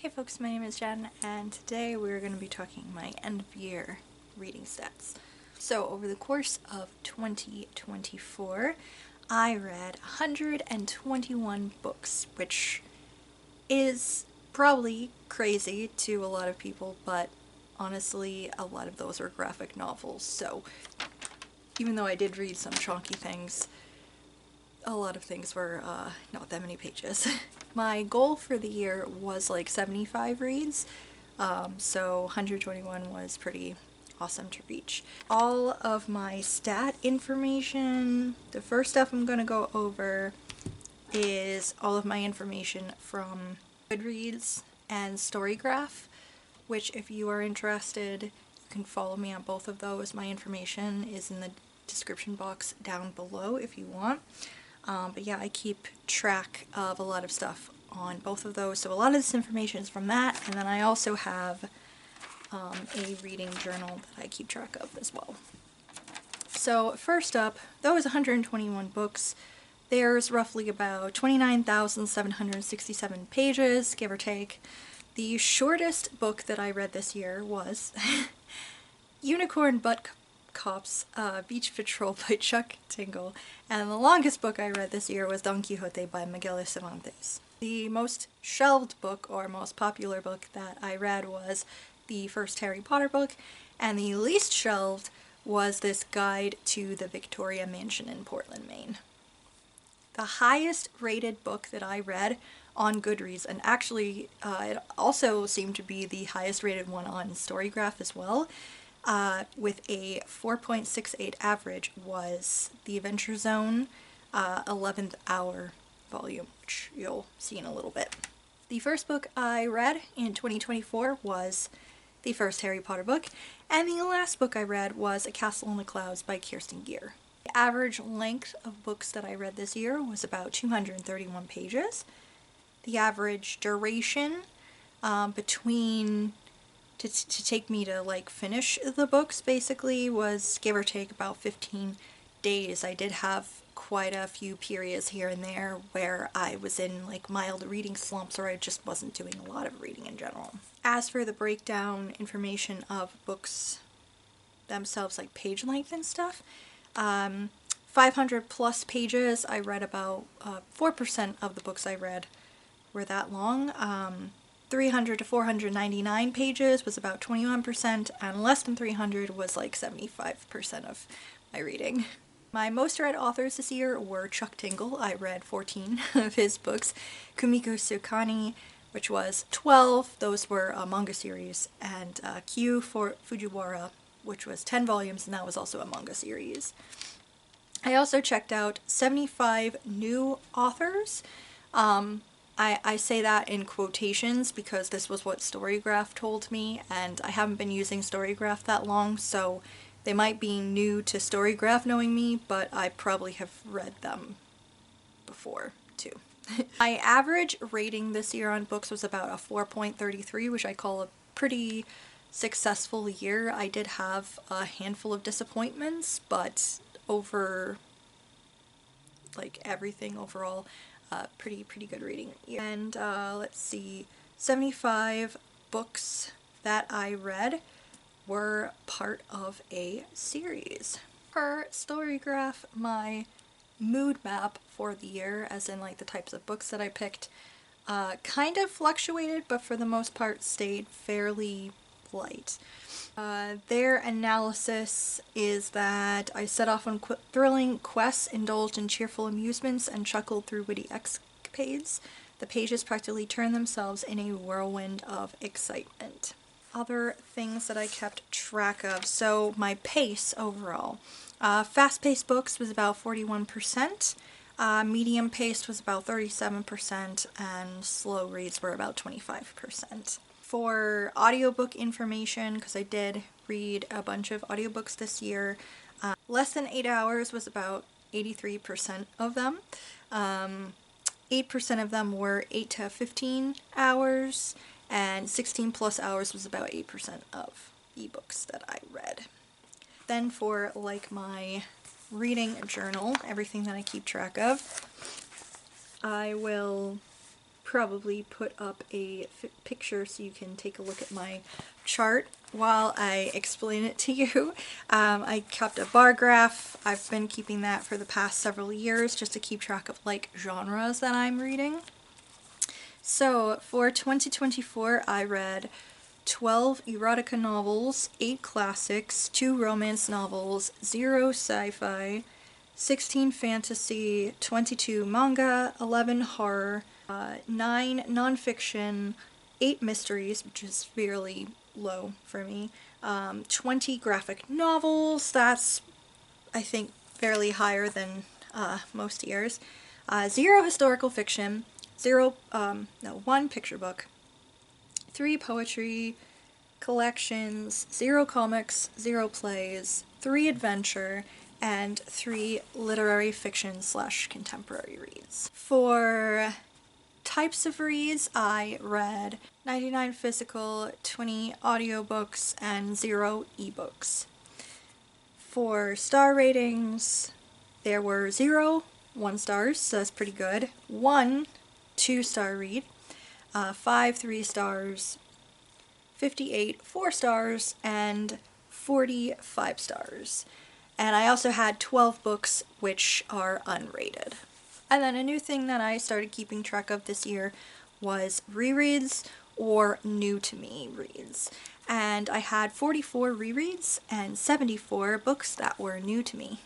Hey folks, my name is Jen, and today we're going to be talking my end of year reading stats. So over the course of 2024, I read 121 books, which is probably crazy to a lot of people, but honestly, a lot of those are graphic novels, so even though I did read some chunky things, a lot of things were not that many pages. My goal for the year was like 75 reads, so 121 was pretty awesome to reach. All of my stat information, the first stuff I'm going to go over is all of my information from Goodreads and Storygraph, which if you are interested, you can follow me on both of those. My information is in the description box down below if you want. But yeah, I keep track of a lot of stuff on both of those, so a lot of this information is from that, and then I also have a reading journal that I keep track of as well. So first up, those 121 books, there's roughly about 29,767 pages, give or take. The shortest book that I read this year was Unicorn Butt Cops, Beach Patrol by Chuck Tingle, and the longest book I read this year was Don Quixote by Miguel Cervantes. The most shelved book, or most popular book that I read was the first Harry Potter book, and the least shelved was this guide to the Victoria Mansion in Portland, Maine. The highest rated book that I read on Goodreads, and actually it also seemed to be the highest rated one on Storygraph as well, with a 4.68 average, was The Adventure Zone 11th Hour volume, which you'll see in a little bit. The first book I read in 2024 was the first Harry Potter book, and the last book I read was A Castle in the Clouds by Kirsten Gier. The average length of books that I read this year was about 231 pages. The average duration between to take me to like finish the books basically was give or take about 15 days. I did have quite a few periods here and there where I was in like mild reading slumps, or I just wasn't doing a lot of reading in general. As for the breakdown information of books themselves, like page length and stuff, 500 plus pages, I read about 4% of the books I read were that long. 300 to 499 pages was about 21%, and less than 300 was like 75% of my reading. My most read authors this year were Chuck Tingle. I read 14 of his books. Kumiko Tsukani, which was 12. Those were a manga series. And Kyu Fujiwara, which was 10 volumes, and that was also a manga series. I also checked out 75 new authors. I say that in quotations because this was what Storygraph told me, and I haven't been using Storygraph that long, so they might be new to Storygraph knowing me, but I probably have read them before too. My average rating this year on books was about a 4.33, which I call a pretty successful year. I did have a handful of disappointments, but over like everything overall, pretty good reading year. And let's see, 75 books that I read were part of a series. Per Storygraph, my mood map for the year, as in like the types of books that I picked, kind of fluctuated, but for the most part stayed fairly light. Their analysis is that I set off on thrilling quests, indulged in cheerful amusements, and chuckled through witty escapades. The pages practically turned themselves in a whirlwind of excitement. Other things that I kept track of, so my pace overall. Fast-paced books was about 41%, medium-paced was about 37%, and slow reads were about 25%. For audiobook information, because I did read a bunch of audiobooks this year, less than 8 hours was about 83% of them. 8% of them were 8 to 15 hours, and 16 plus hours was about 8% of ebooks that I read. Then for like my reading journal, everything that I keep track of, I will probably put up a picture so you can take a look at my chart while I explain it to you. I kept a bar graph. I've been keeping that for the past several years just to keep track of like genres that I'm reading. So for 2024 I read 12 erotica novels, 8 classics, 2 romance novels, 0 sci-fi, 16 fantasy, 22 manga, 11 horror, 9 nonfiction, 8 mysteries, which is fairly low for me, 20 graphic novels, that's I think fairly higher than most years, 0 historical fiction, 1 picture book, 3 poetry collections, 0 comics, 0 plays, 3 adventure, and 3 literary fiction / contemporary reads. For types of reads, I read 99 physical, 20 audiobooks, and 0 ebooks. For star ratings, there were 0 1-stars, so that's pretty good, 1 2-star read, 5 3-stars, 58 4-stars, and 40 5-stars. And I also had 12 books which are unrated. And then a new thing that I started keeping track of this year was rereads or new to me reads. And I had 44 rereads and 74 books that were new to me.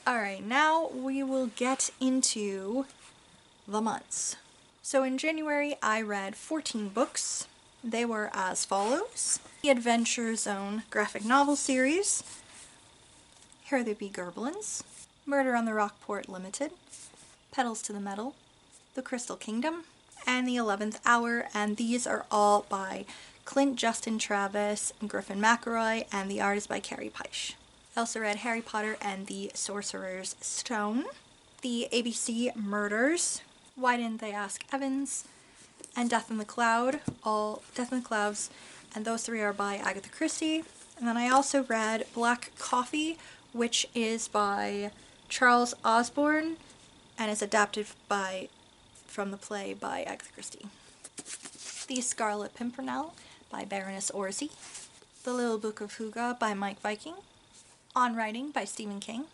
Alright, now we will get into the months. So in January I read 14 books. They were as follows: the Adventure Zone graphic novel series, Here There Be Gerblins, Murder on the Rockport Limited, Petals to the Metal, The Crystal Kingdom, and The 11th Hour, and these are all by Clint Justin Travis, Griffin McElroy, and the art is by Carrie Peisch. I also read Harry Potter and the Sorcerer's Stone, the ABC Murders, Why Didn't They Ask Evans, and Death in the Clouds, and those 3 are by Agatha Christie. And then I also read Black Coffee, which is by Charles Osborne, and is adapted from the play by Agatha Christie. The Scarlet Pimpernel by Baroness Orczy, The Little Book of Huga by Mike Viking, On Writing by Stephen King,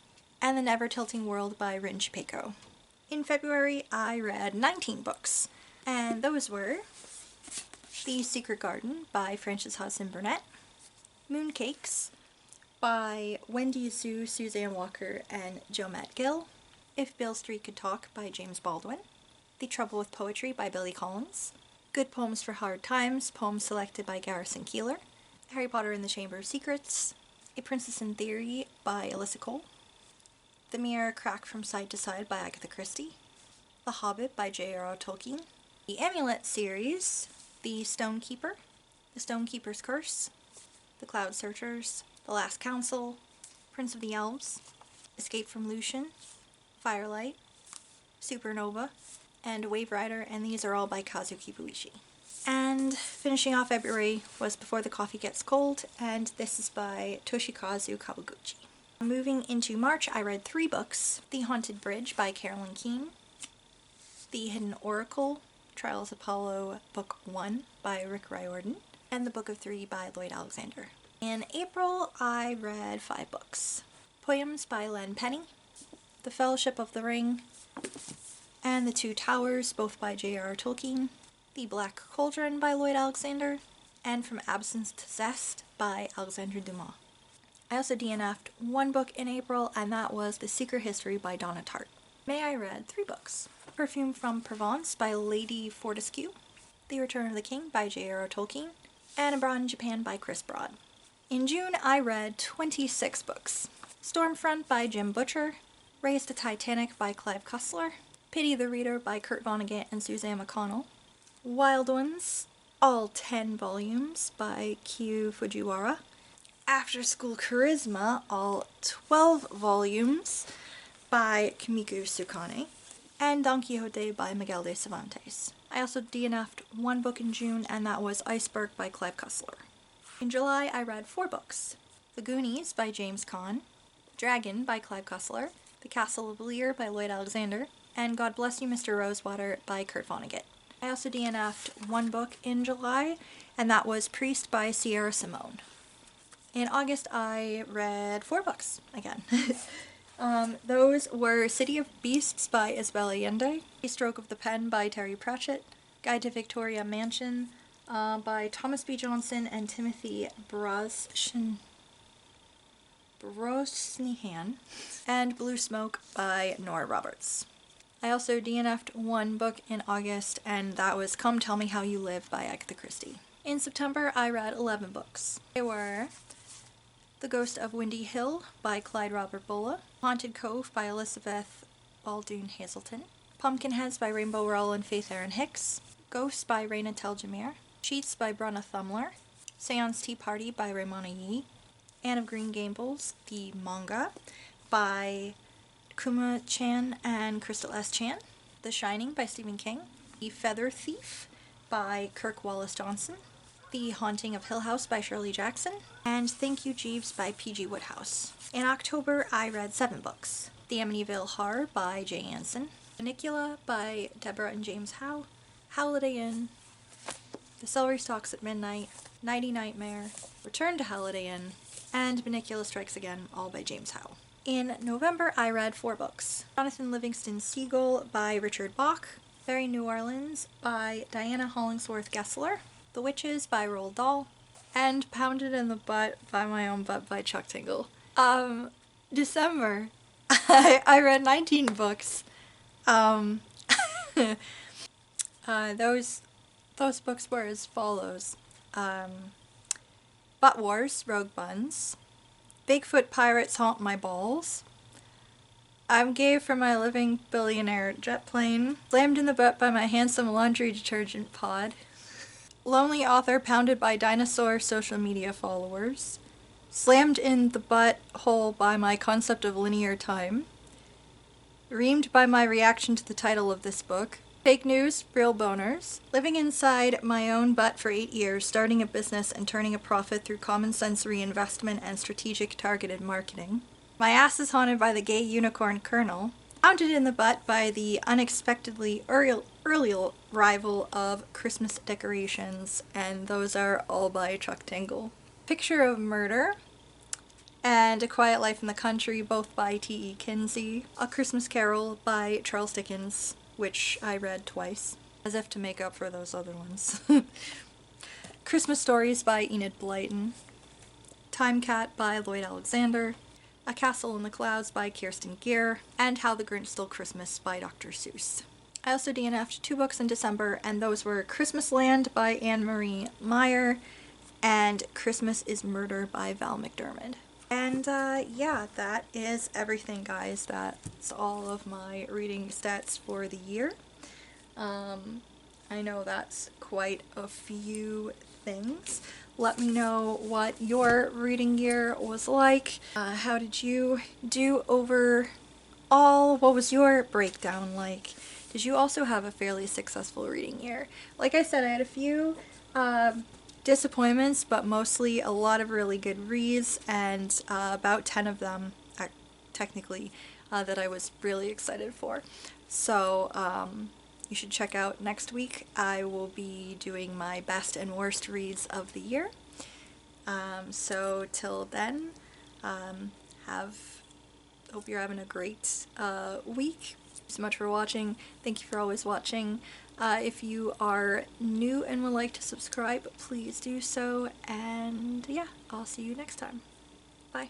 and The Never Tilting World by Rin Chipeko. In February, I read 19 books, and those were The Secret Garden by Frances Hodgson Burnett, Mooncakes by Wendy Zhu, Suzanne Walker, and Joe Matt Gill, If Beale Street Could Talk by James Baldwin, The Trouble with Poetry by Billy Collins, Good Poems for Hard Times, poems selected by Garrison Keillor, Harry Potter and the Chamber of Secrets, A Princess in Theory by Alyssa Cole, The Mirror Crack from Side to Side by Agatha Christie, The Hobbit by J.R.R. Tolkien, the Amulet series, The Stonekeeper, The Stonekeeper's Curse, The Cloud Searchers, The Last Council, Prince of the Elves, Escape from Lucian, Firelight, Supernova, and Wave Rider, and these are all by Kazuki Buishi. And finishing off February was Before the Coffee Gets Cold, and this is by Toshikazu Kawaguchi. Moving into March, I read 3 books: The Haunted Bridge by Carolyn Keene, The Hidden Oracle, Trials of Apollo Book 1 by Rick Riordan, and The Book of 3 by Lloyd Alexander. In April, I read 5 books: Poems by Len Penny, The Fellowship of the Ring, and The Two Towers, both by J.R.R. Tolkien, The Black Cauldron by Lloyd Alexander, and From Absence to Zest by Alexandre Dumas. I also DNF'd 1 book in April, and that was The Secret History by Donna Tartt. May I read 3 books: Perfume from Provence by Lady Fortescue, The Return of the King by J.R.R. Tolkien, and Abroad in Japan by Chris Broad. In June, I read 26 books: Stormfront by Jim Butcher, Race to Titanic by Clive Cussler, Pity the Reader by Kurt Vonnegut and Suzanne McConnell, Wild Ones, all 10 volumes by Kyu Fujiwara, After School Charisma, all 12 volumes by Kimiko Tsukane, and Don Quixote by Miguel de Cervantes. I also DNF'd 1 book in June, and that was Iceberg by Clive Cussler. In July, I read 4 books: The Goonies by James Caan, Dragon by Clive Cussler, The Castle of Lear by Lloyd Alexander, and God Bless You, Mr. Rosewater by Kurt Vonnegut. I also DNF'd one book in July, and that was Priest by Sierra Simone. In August, I read 4 books again. Those were City of Beasts by Isabel Allende, A Stroke of the Pen by Terry Pratchett, Guide to Victoria Mansion by Thomas B. Johnson and Timothy Brosnahan, and Blue Smoke by Nora Roberts. I also DNF'd one book in August, and that was Come Tell Me How You Live by Agatha Christie. In September, I read 11 books. They were The Ghost of Windy Hill by Clyde Robert Bola, Haunted Cove by Elizabeth Baldoon Hazelton, Pumpkinheads by Rainbow Rowell and Faith Erin Hicks, Ghosts by Raina Teljamir, Cheats by Brenna Thumler, Seance Tea Party by Raymana Yee, Anne of Green Gables, the manga, by Kuma Chan and Crystal S. Chan, The Shining by Stephen King, The Feather Thief by Kirk Wallace Johnson, The Haunting of Hill House by Shirley Jackson, and Thank You Jeeves by P.G. Woodhouse. In October, I read 7 books. The Amityville Horror by Jay Anson, Funicula by Deborah and James Howe, Holiday Inn, The Celery Stalks at Midnight, Nighty Nightmare, Return to Holiday Inn, and Funicula Strikes Again, all by James Howe. In November, I read 4 books. Jonathan Livingston Seagull by Richard Bach, Very New Orleans by Diana Hollingsworth Gessler, The Witches by Roald Dahl, and Pounded in the Butt by My Own Butt by Chuck Tingle. December, I read 19 books. Those books were as follows. Butt Wars, Rogue Buns, Bigfoot Pirates Haunt My Balls, I'm Gay for My Living Billionaire Jet Plane, Slammed in the Butt by My Handsome Laundry Detergent Pod, Lonely Author Pounded by Dinosaur Social Media Followers, Slammed in the Butt Hole by My Concept of Linear Time, Reamed by My Reaction to the title of this book, Fake News, Real Boners, Living Inside My Own Butt for 8 years, Starting a Business and Turning a Profit Through Common Sense Reinvestment and Strategic Targeted Marketing, My Ass is Haunted by the Gay Unicorn Colonel, Pounded in the Butt by the unexpectedly early arrival of Christmas decorations, and those are all by Chuck Tingle. Picture of Murder and A Quiet Life in the Country, both by T.E. Kinsey. A Christmas Carol by Charles Dickens, which I read twice, as if to make up for those other ones. Christmas Stories by Enid Blyton. Time Cat by Lloyd Alexander. A Castle in the Clouds by Kirsten Gier, and How the Grinch Stole Christmas by Dr. Seuss. I also DNF'd 2 books in December, and those were Christmas Land by Anne-Marie Meyer and Christmas is Murder by Val McDermid. And yeah, that is everything, guys. That's all of my reading stats for the year. I know that's quite a few things. Let me know what your reading year was like. How did you do overall? What was your breakdown like? Did you also have a fairly successful reading year? Like I said, I had a few disappointments, but mostly a lot of really good reads, and about 10 of them, technically, that I was really excited for. So, you should check out next week. I will be doing my best and worst reads of the year. So till then, hope you're having a great week. Thanks so much for watching. Thank you for always watching. If you are new and would like to subscribe, please do so. And yeah, I'll see you next time. Bye.